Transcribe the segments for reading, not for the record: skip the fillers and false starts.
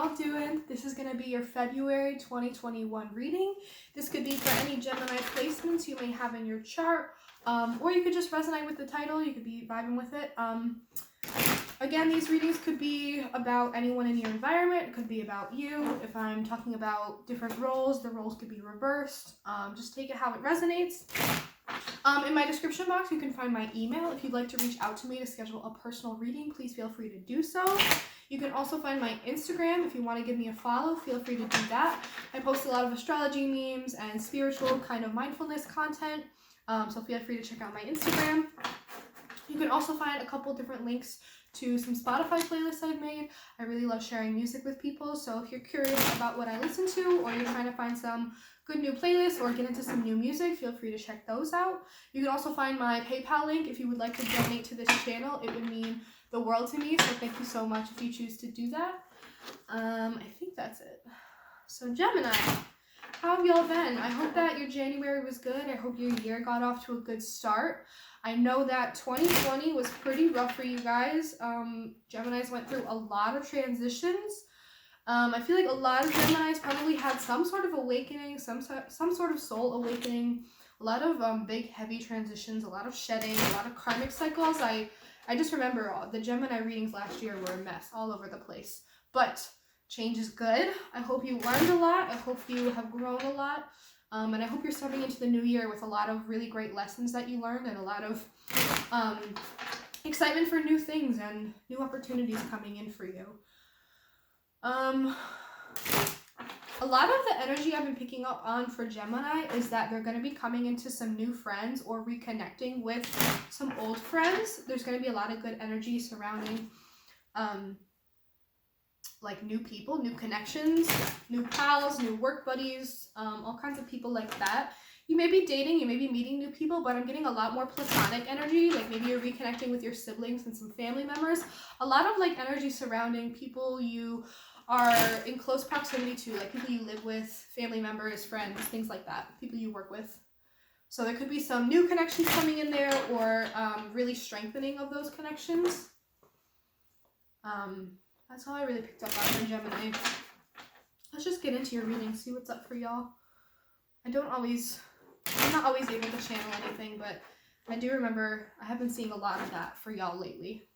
y'all doing? This is going to be your February 2021 reading. This could be for any Gemini placements you may have in your chart, or you could just resonate with the title. You could be vibing with it. Again, these readings could be about anyone in your environment. It could be about you. If I'm talking about different roles, the roles could be reversed. Just take it how it resonates. In my description box, you can find my email. If you'd like to reach out to me to schedule a personal reading, please feel free to do so. You can also find my Instagram. If you want to give me a follow, feel free to do that. I post a lot of astrology memes and spiritual kind of mindfulness content, so feel free to check out my Instagram. You can also find a couple different links to some Spotify playlists I've made. I really love sharing music with people, so if you're curious about what I listen to, or you're trying to find some good new playlists or get into some new music, feel free to check those out. You can also find my PayPal link if you would like to donate to this channel. It would mean the world to me, so thank you so much if you choose to do that. I think that's it. So Gemini, how have y'all been? I hope that your January was good. I hope your year got off to a good start. I know that 2020 was pretty rough for you guys. Geminis went through a lot of transitions. I feel like a lot of Geminis probably had some sort of awakening, some sort of soul awakening, a lot of big heavy transitions, a lot of shedding, a lot of karmic cycles. I just remember the Gemini readings last year were a mess all over the place. But change is good. I hope you learned a lot. I hope you have grown a lot. And I hope you're stepping into the new year with a lot of really great lessons that you learned and a lot of excitement for new things and new opportunities coming in for you. A lot of the energy I've been picking up on for Gemini is that they're going to be coming into some new friends or reconnecting with some old friends. There's going to be a lot of good energy surrounding like new people, new connections, new pals, new work buddies, all kinds of people like that. You may be dating, you may be meeting new people, but I'm getting a lot more platonic energy, like maybe you're reconnecting with your siblings and some family members. A lot of like energy surrounding people you are in close proximity to, like people you live with, family members, friends, things like that, people you work with. So there could be some new connections coming in there, or really strengthening of those connections. That's all I really picked up on for Gemini. Let's just get into your reading, see what's up for y'all. I'm not always able to channel anything, but I do remember I have been seeing a lot of that for y'all lately.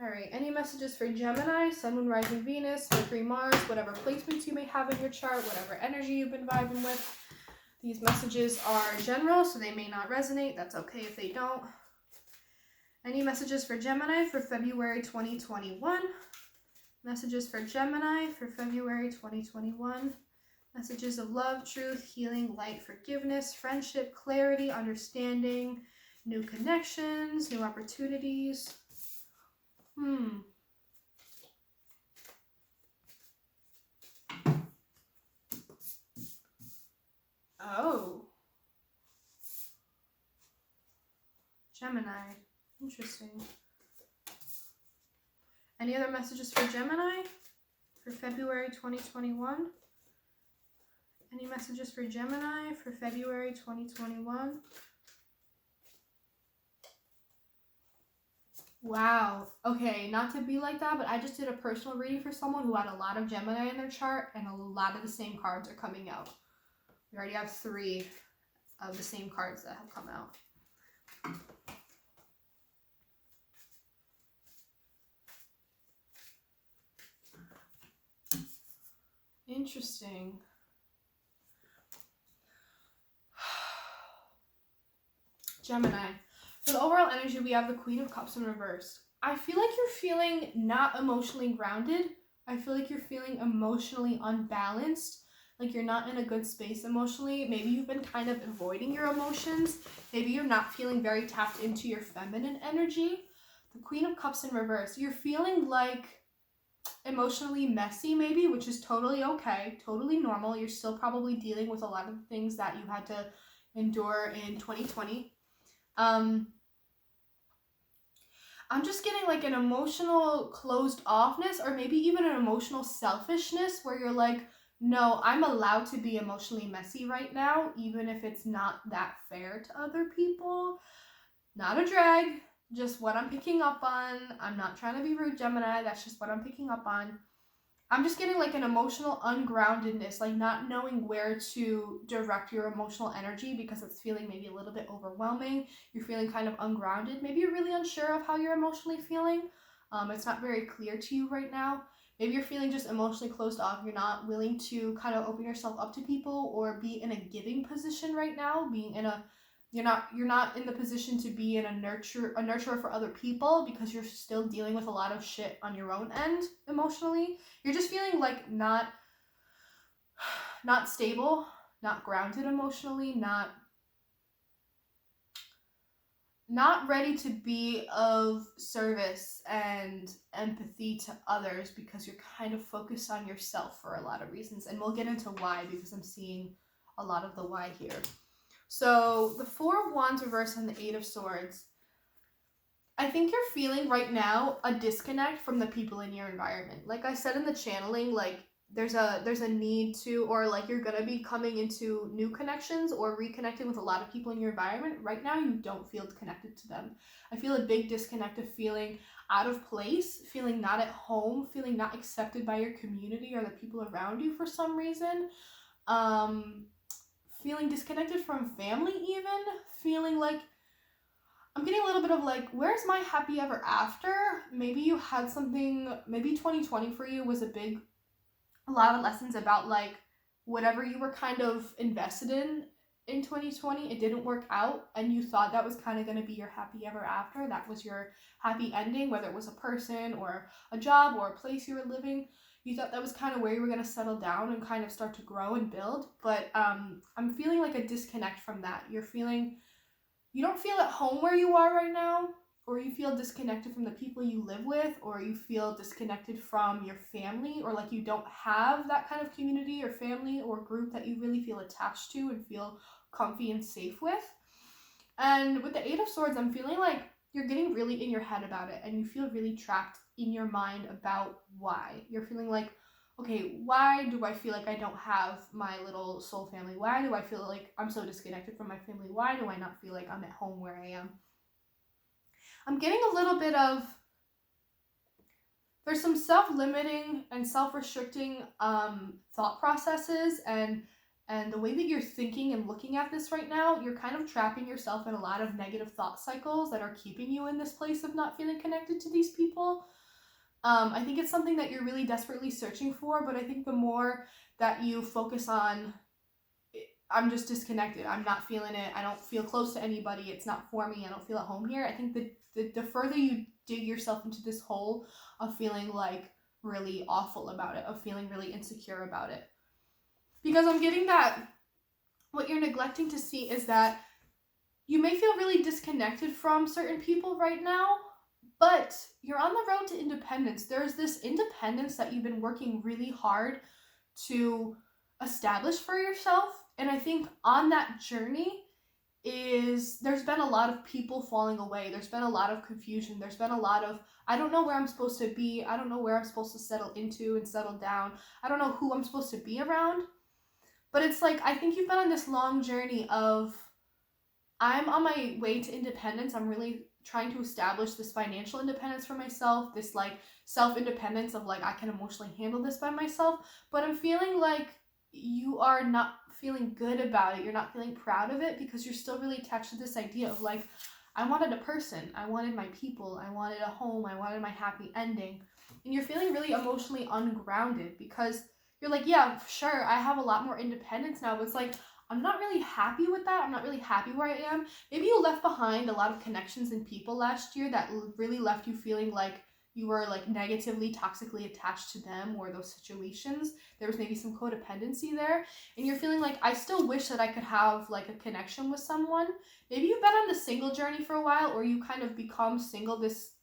Alright, any messages for Gemini, Sun, Moon, Rising, Venus, Mercury, Mars, whatever placements you may have in your chart, whatever energy you've been vibing with. These messages are general, so they may not resonate. That's okay if they don't. Any messages for Gemini for February 2021? Messages for Gemini for February 2021. Messages of love, truth, healing, light, forgiveness, friendship, clarity, understanding, new connections, new opportunities. Oh. Gemini. Interesting. Any other messages for Gemini for February 2021? Any messages for Gemini for February 2021? Wow. Okay, not to be like that, but I just did a personal reading for someone who had a lot of Gemini in their chart, and a lot of the same cards are coming out. We already have 3 of the same cards that have come out. Interesting. Gemini. For the overall energy, we have the Queen of Cups in reverse. I feel like you're feeling not emotionally grounded. I feel like you're feeling emotionally unbalanced. Like you're not in a good space emotionally. Maybe you've been kind of avoiding your emotions. Maybe you're not feeling very tapped into your feminine energy. The Queen of Cups in reverse. You're feeling like emotionally messy maybe, which is totally okay, totally normal. You're still probably dealing with a lot of things that you had to endure in 2020. I'm just getting like an emotional closed offness, or maybe even an emotional selfishness where you're like, no, I'm allowed to be emotionally messy right now, even if it's not that fair to other people. Not a drag, just what I'm picking up on. I'm not trying to be rude, Gemini. That's just what I'm picking up on. I'm just getting like an emotional ungroundedness, like not knowing where to direct your emotional energy because it's feeling maybe a little bit overwhelming. You're feeling kind of ungrounded. Maybe you're really unsure of how you're emotionally feeling. It's not very clear to you right now. Maybe you're feeling just emotionally closed off. You're not willing to kind of open yourself up to people or be in a giving position right now, being in a you're not in the position to be in a nurturer for other people because you're still dealing with a lot of shit on your own end emotionally. You're just feeling like not stable, not grounded emotionally, not ready to be of service and empathy to others because you're kind of focused on yourself for a lot of reasons. And we'll get into why because I'm seeing a lot of the why here. So the Four of Wands reversed and the Eight of Swords. I think you're feeling right now a disconnect from the people in your environment. Like I said in the channeling, like there's a need to, or like you're gonna be coming into new connections or reconnecting with a lot of people in your environment. Right now you don't feel connected to them. I feel a big disconnect of feeling out of place, feeling not at home, feeling not accepted by your community or the people around you for some reason. Feeling disconnected from family even, feeling like I'm getting a little bit of like, where's my happy ever after? Maybe you had something, maybe 2020 for you was a lot of lessons about like whatever you were kind of invested in 2020, it didn't work out and you thought that was kind of going to be your happy ever after. That was your happy ending, whether it was a person or a job or a place you were living. You thought that was kind of where you were going to settle down and kind of start to grow and build. But I'm feeling like a disconnect from that. You don't feel at home where you are right now, or you feel disconnected from the people you live with, or you feel disconnected from your family, or like you don't have that kind of community or family or group that you really feel attached to and feel comfy and safe with. And with the Eight of Swords, I'm feeling like you're getting really in your head about it and you feel really trapped in your mind about why. You're feeling like, okay, why do I feel like I don't have my little soul family? Why do I feel like I'm so disconnected from my family? Why do I not feel like I'm at home where I am? I'm getting a little bit of, there's some self-limiting and self-restricting thought processes and the way that you're thinking and looking at this right now, you're kind of trapping yourself in a lot of negative thought cycles that are keeping you in this place of not feeling connected to these people. I think it's something that you're really desperately searching for, but I think the more that you focus on, I'm just disconnected, I'm not feeling it, I don't feel close to anybody, it's not for me, I don't feel at home here. I think the further you dig yourself into this hole of feeling like really awful about it, of feeling really insecure about it. Because I'm getting that what you're neglecting to see is that you may feel really disconnected from certain people right now, but you're on the road to independence. There's this independence that you've been working really hard to establish for yourself. And I think on that journey there's been a lot of people falling away. There's been a lot of confusion. There's been a lot of, I don't know where I'm supposed to be. I don't know where I'm supposed to settle into and settle down. I don't know who I'm supposed to be around. But it's like, I think you've been on this long journey of, I'm on my way to independence. I'm really trying to establish this financial independence for myself, this like self-independence of like, I can emotionally handle this by myself. But I'm feeling like you are not feeling good about it. You're not feeling proud of it because you're still really attached to this idea of like, I wanted a person, I wanted my people, I wanted a home, I wanted my happy ending. And you're feeling really emotionally ungrounded because you're like, yeah, sure, I have a lot more independence now, but it's like, I'm not really happy with that. I'm not really happy where I am. Maybe you left behind a lot of connections and people last year that really left you feeling like you were like negatively, toxically attached to them or those situations. There was maybe some codependency there. And you're feeling like, I still wish that I could have like a connection with someone. Maybe you've been on the single journey for a while, or you kind of become single this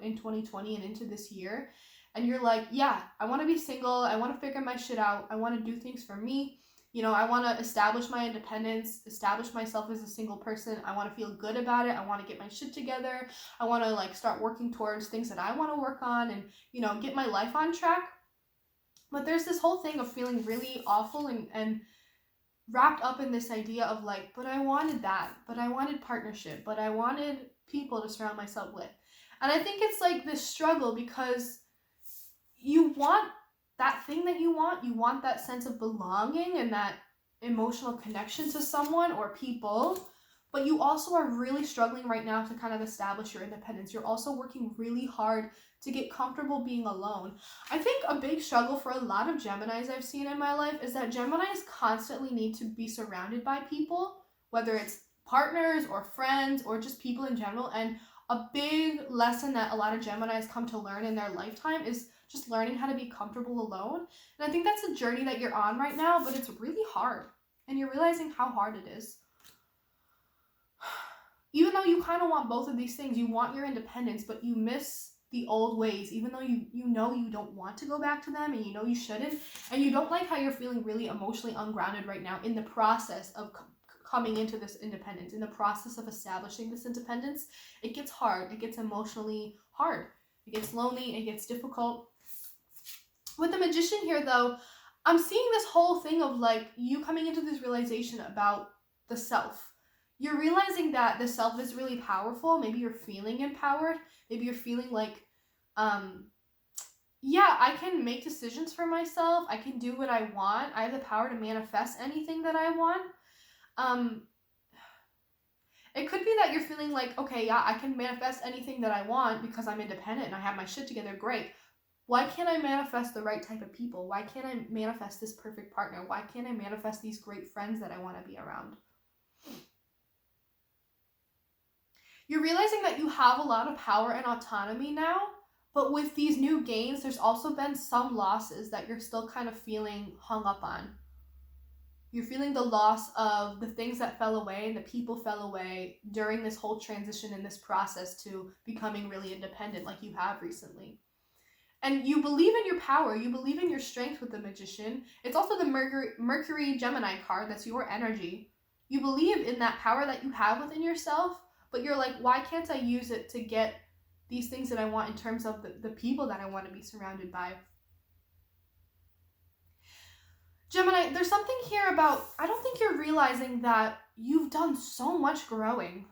in 2020 and into this year. And you're like, yeah, I want to be single. I want to figure my shit out. I want to do things for me. You know, I want to establish my independence, establish myself as a single person. I want to feel good about it. I want to get my shit together. I want to like start working towards things that I want to work on and, you know, get my life on track. But there's this whole thing of feeling really awful and wrapped up in this idea of like, but I wanted that, but I wanted partnership, but I wanted people to surround myself with. And I think it's like this struggle because you want that thing that you want that sense of belonging and that emotional connection to someone or people, but you also are really struggling right now to kind of establish your independence. You're also working really hard to get comfortable being alone. I think a big struggle for a lot of Geminis I've seen in my life is that Geminis constantly need to be surrounded by people, whether it's partners or friends or just people in general. And a big lesson that a lot of Geminis come to learn in their lifetime is just learning how to be comfortable alone. And I think that's a journey that you're on right now, but it's really hard. And you're realizing how hard it is. Even though you kind of want both of these things, you want your independence, but you miss the old ways, even though you know you don't want to go back to them and you know you shouldn't. And you don't like how you're feeling really emotionally ungrounded right now in the process of coming into this independence, in the process of establishing this independence. It gets hard. It gets emotionally hard. It gets lonely. It gets difficult. With the Magician here, though, I'm seeing this whole thing of like you coming into this realization about the self. You're realizing that the self is really powerful. Maybe you're feeling empowered. Maybe you're feeling like, yeah, I can make decisions for myself. I can do what I want. I have the power to manifest anything that I want. It could be that you're feeling like, okay, yeah, I can manifest anything that I want because I'm independent and I have my shit together. Great. Why can't I manifest the right type of people? Why can't I manifest this perfect partner? Why can't I manifest these great friends that I want to be around? You're realizing that you have a lot of power and autonomy now, but with these new gains, there's also been some losses that you're still kind of feeling hung up on. You're feeling the loss of the things that fell away and the people fell away during this whole transition in this process to becoming really independent like you have recently. And you believe in your power. You believe in your strength with the Magician. It's also the Mercury Gemini card. That's your energy. You believe in that power that you have within yourself, but you're like, why can't I use it to get these things that I want in terms of the people that I want to be surrounded by? Gemini, there's something here about, I don't think you're realizing that you've done so much growing.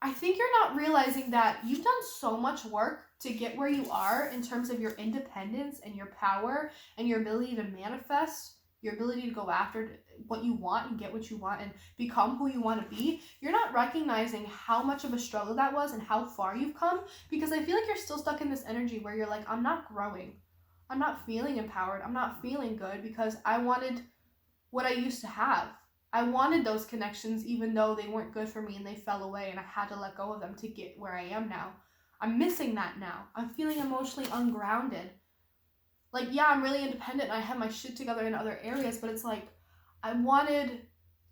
I think you're not realizing that you've done so much work to get where you are in terms of your independence and your power and your ability to manifest, your ability to go after what you want and get what you want and become who you want to be. You're not recognizing how much of a struggle that was and how far you've come, because I feel like you're still stuck in this energy where you're like, I'm not growing. I'm not feeling empowered. I'm not feeling good because I wanted what I used to have. I wanted those connections even though they weren't good for me and they fell away and I had to let go of them to get where I am now. I'm missing that now. I'm feeling emotionally ungrounded. Like, yeah, I'm really independent and I have my shit together in other areas, but it's like, I wanted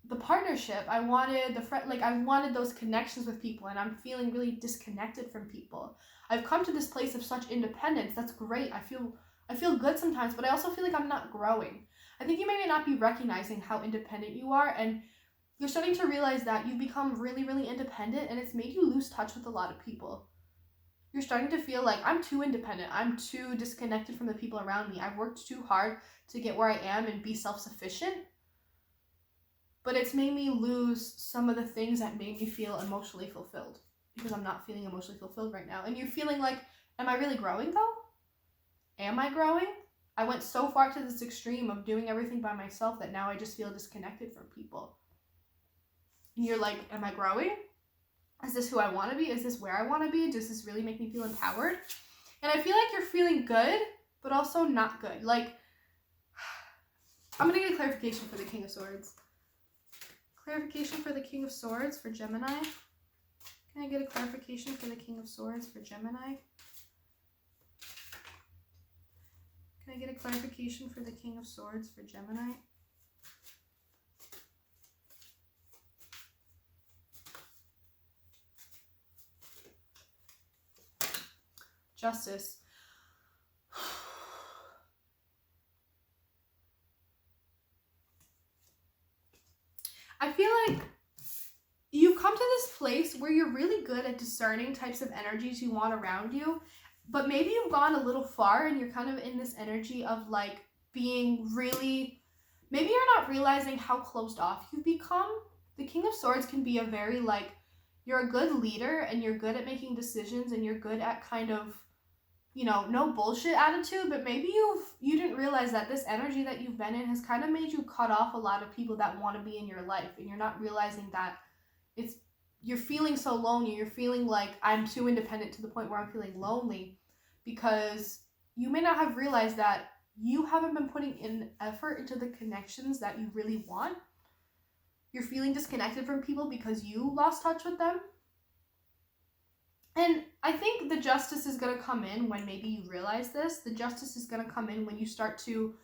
the partnership. I wanted the friend, like I wanted those connections with people and I'm feeling really disconnected from people. I've come to this place of such independence. That's great. I feel good sometimes, but I also feel like I'm not growing. I think you may not be recognizing how independent you are, and you're starting to realize that you've become really, really independent, and it's made you lose touch with a lot of people. You're starting to feel like, I'm too independent. I'm too disconnected from the people around me. I've worked too hard to get where I am and be self-sufficient, but it's made me lose some of the things that made me feel emotionally fulfilled, because I'm not feeling emotionally fulfilled right now. And you're feeling like, am I really growing though? Am I growing? I went so far to this extreme of doing everything by myself that now I just feel disconnected from people. And you're like, am I growing? Is this who I want to be? Is this where I want to be? Does this really make me feel empowered? And I feel like you're feeling good, but also not good. Like, I'm going to get a clarification for the King of Swords. Clarification for the King of Swords for Gemini. Can I get a clarification for the King of Swords for Gemini? Can I get a clarification for the King of Swords for Gemini? Justice. I feel like you've come to this place where you're really good at discerning types of energies you want around you, but maybe you've gone a little far and you're kind of in this energy of like being really, maybe you're not realizing how closed off you've become. The King of Swords can be a very like, you're a good leader and you're good at making decisions and you're good at kind of, no bullshit attitude, but maybe you didn't realize that this energy that you've been in has kind of made you cut off a lot of people that want to be in your life, and you're not realizing that you're feeling so lonely. You're feeling like, I'm too independent to the point where I'm feeling lonely, because you may not have realized that you haven't been putting in effort into the connections that you really want. You're feeling disconnected from people because you lost touch with them. And I think the justice is going to come in when maybe you realize this. The justice is going to come in when you start to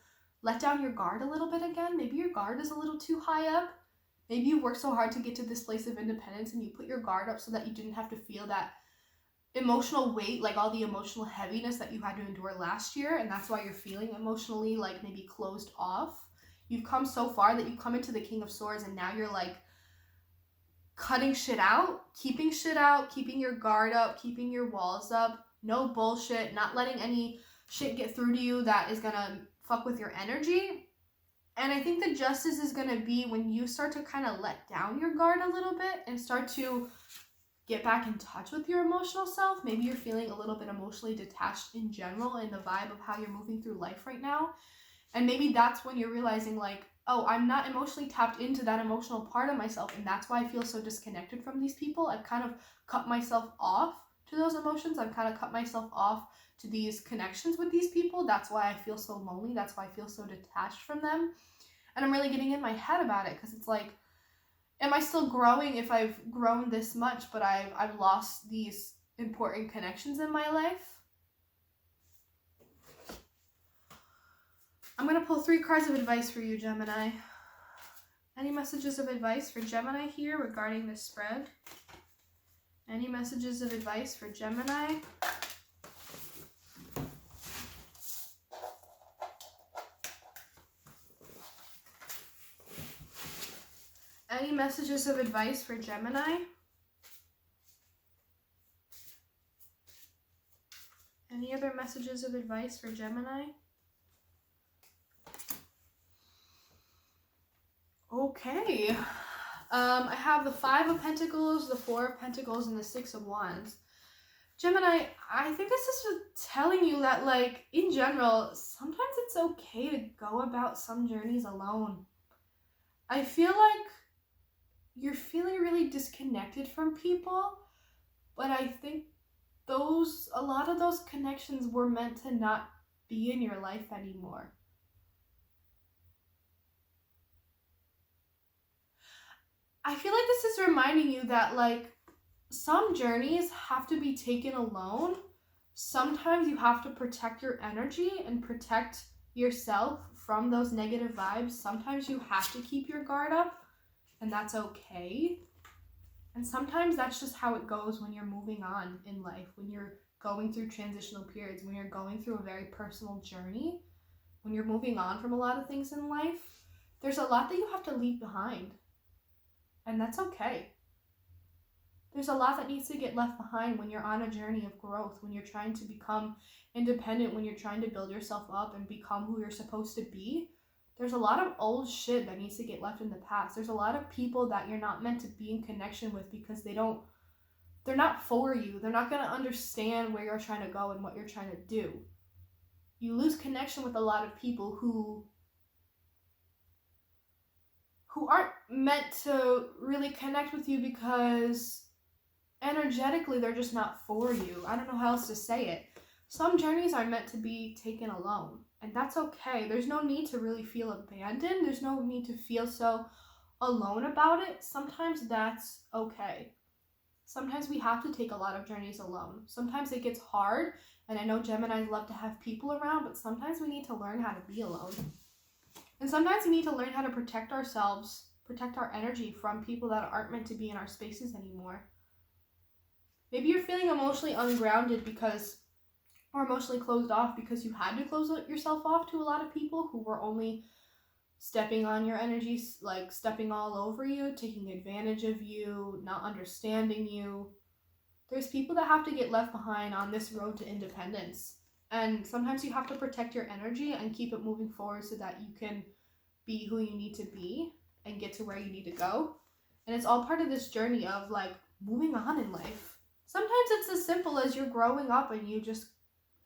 let down your guard a little bit again. Maybe your guard is a little too high up. Maybe you worked so hard to get to this place of independence and you put your guard up so that you didn't have to feel that emotional weight, like all the emotional heaviness that you had to endure last year, and that's why you're feeling emotionally like maybe closed off. You've come so far that you come into the King of Swords, and now you're like cutting shit out, keeping your guard up, keeping your walls up, no bullshit, not letting any shit get through to you that is gonna fuck with your energy. And I think the justice is gonna be when you start to kind of let down your guard a little bit and start to get back in touch with your emotional self. Maybe you're feeling a little bit emotionally detached in general in the vibe of how you're moving through life right now. And maybe that's when you're realizing like, oh, I'm not emotionally tapped into that emotional part of myself, and that's why I feel so disconnected from these people. I've kind of cut myself off to those emotions. I've kind of cut myself off to these connections with these people. That's why I feel so lonely. That's why I feel so detached from them. And I'm really getting in my head about it, because it's like, am I still growing if I've grown this much, but I've lost these important connections in my life? I'm going to pull 3 cards of advice for you, Gemini. Any messages of advice for Gemini here regarding this spread? Any messages of advice for Gemini? Any messages of advice for Gemini? Any other messages of advice for Gemini? Okay. I have the 5 of Pentacles, the 4 of Pentacles, and the 6 of Wands. Gemini, I think this is telling you that, like, in general, sometimes it's okay to go about some journeys alone. I feel like you're feeling really disconnected from people, but I think a lot of those connections were meant to not be in your life anymore. I feel like this is reminding you that, like, some journeys have to be taken alone. Sometimes you have to protect your energy and protect yourself from those negative vibes. Sometimes you have to keep your guard up, and that's okay. And sometimes that's just how it goes when you're moving on in life, when you're going through transitional periods, when you're going through a very personal journey, when you're moving on from a lot of things in life. There's a lot that you have to leave behind. And that's okay. There's a lot that needs to get left behind when you're on a journey of growth, when you're trying to become independent, when you're trying to build yourself up and become who you're supposed to be. There's a lot of old shit that needs to get left in the past. There's a lot of people that you're not meant to be in connection with because they're not for you. They're not going to understand where you're trying to go and what you're trying to do. You lose connection with a lot of people who aren't meant to really connect with you because energetically they're just not for you. I don't know how else to say it. Some journeys are meant to be taken alone, and that's okay. There's no need to really feel abandoned. There's no need to feel so alone about it. Sometimes that's okay. Sometimes we have to take a lot of journeys alone. Sometimes it gets hard, and I know Geminis love to have people around, but sometimes we need to learn how to be alone. And sometimes we need to learn how to protect ourselves, protect our energy from people that aren't meant to be in our spaces anymore. Maybe you're feeling emotionally ungrounded or emotionally closed off because you had to close yourself off to a lot of people who were only stepping on your energy, like stepping all over you, taking advantage of you, not understanding you. There's people that have to get left behind on this road to independence. And sometimes you have to protect your energy and keep it moving forward so that you can be who you need to be and get to where you need to go. And it's all part of this journey of, like, moving on in life. Sometimes it's as simple as you're growing up and you just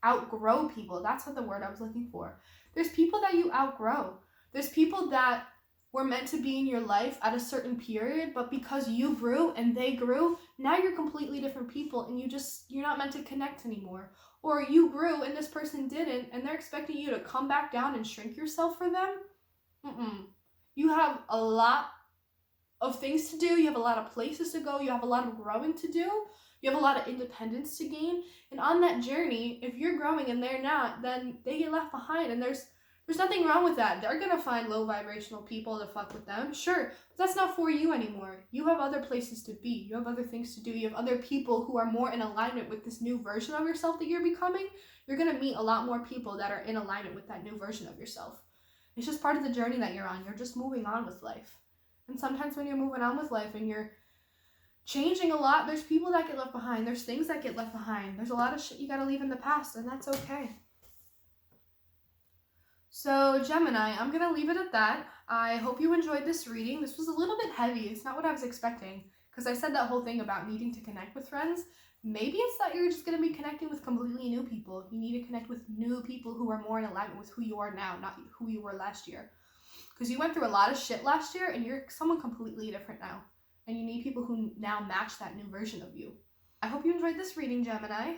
outgrow people. That's what the word I was looking for. There's people that you outgrow. There's people that were meant to be in your life at a certain period, but because you grew and they grew, now you're completely different people and you're not meant to connect anymore. Or you grew and this person didn't, and they're expecting you to come back down and shrink yourself for them. You have a lot of things to do. You have a lot of places to go. You have a lot of growing to do. You have a lot of independence to gain. And on that journey, if you're growing and they're not, then they get left behind. And there's nothing wrong with that. They're going to find low vibrational people to fuck with them. Sure, but that's not for you anymore. You have other places to be. You have other things to do. You have other people who are more in alignment with this new version of yourself that you're becoming. You're going to meet a lot more people that are in alignment with that new version of yourself. It's just part of the journey that you're on. You're just moving on with life. And sometimes when you're moving on with life and you're changing a lot, there's people that get left behind. There's things that get left behind. There's a lot of shit you got to leave in the past, and that's okay. So Gemini, I'm going to leave it at that. I hope you enjoyed this reading. This was a little bit heavy. It's not what I was expecting, because I said that whole thing about needing to connect with friends. Maybe it's that you're just going to be connecting with completely new people. You need to connect with new people who are more in alignment with who you are now, not who you were last year. Because you went through a lot of shit last year and you're someone completely different now. And you need people who now match that new version of you. I hope you enjoyed this reading, Gemini.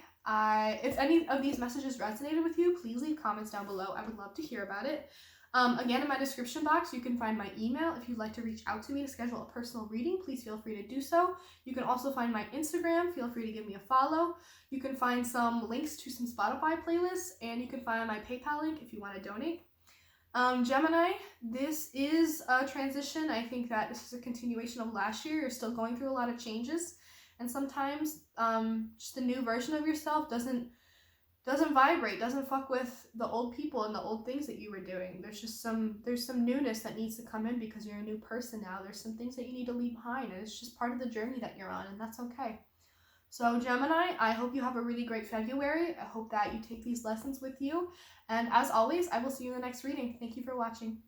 If any of these messages resonated with you, please leave comments down below. I would love to hear about it. Again, in my description box, you can find my email. If you'd like to reach out to me to schedule a personal reading, please feel free to do so. You can also find my Instagram. Feel free to give me a follow. You can find some links to some Spotify playlists, and you can find my PayPal link if you want to donate. Gemini, this is a transition. I think that this is a continuation of last year. You're still going through a lot of changes, and sometimes just the new version of yourself doesn't vibrate, doesn't fuck with the old people and the old things that you were doing. There's some newness that needs to come in because you're a new person now. There's some things that you need to leave behind, and it's just part of the journey that you're on, and that's okay. So Gemini, I hope you have a really great February. I hope that you take these lessons with you. And as always, I will see you in the next reading. Thank you for watching.